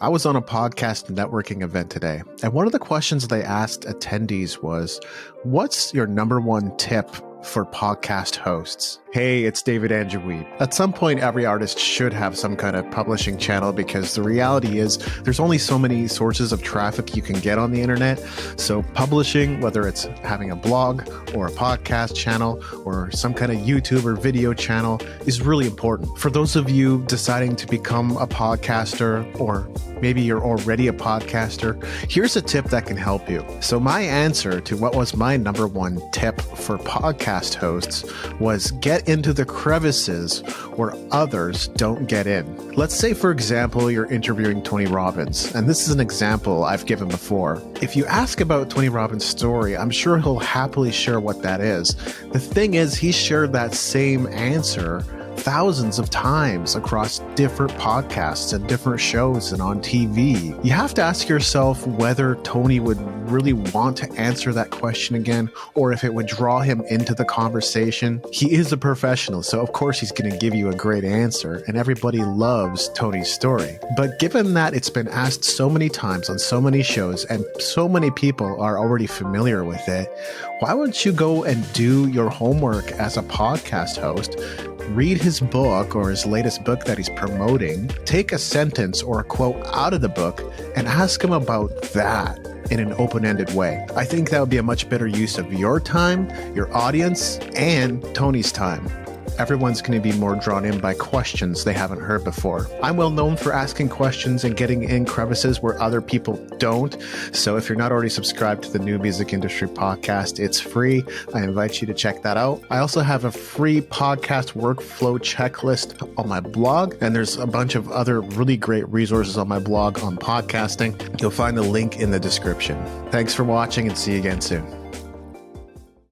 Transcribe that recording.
I was on a podcast networking event today, and one of the questions they asked attendees was, what's your number one tip for podcast hosts? Hey, it's David Andrew Weed. At some point, every artist should have some kind of publishing channel because the reality is there's only so many sources of traffic you can get on the internet. So publishing, whether it's having a blog or a podcast channel or some kind of YouTube or video channel, is really important. For those of you deciding to become a podcaster, or maybe you're already a podcaster, here's a tip that can help you. So my answer to what was my number one tip for podcast hosts was get into the crevices where others don't get in. Let's say, for example, you're interviewing Tony Robbins, and this is an example I've given before. If you ask about Tony Robbins' story, I'm sure he'll happily share what that is. The thing is, he shared that same answer thousands of times across different podcasts and different shows and on TV. You have to ask yourself whether Tony would really want to answer that question again, or if it would draw him into the conversation. He is a professional, so of course he's going to give you a great answer, and everybody loves Tony's story. But given that it's been asked so many times on so many shows and so many people are already familiar with it, why wouldn't you go and do your homework as a podcast host? Read his book or his latest book that he's promoting, take a sentence or a quote out of the book and ask him about that in an open-ended way. I think that would be a much better use of your time, your audience, and Tony's time. Everyone's going to be more drawn in by questions they haven't heard before. I'm well known for asking questions and getting in crevices where other people don't. So if you're not already subscribed to the New Music Industry Podcast, it's free. I invite you to check that out. I also have a free podcast workflow checklist on my blog, and there's a bunch of other really great resources on my blog on podcasting. You'll find the link in the description. Thanks for watching, and see you again soon.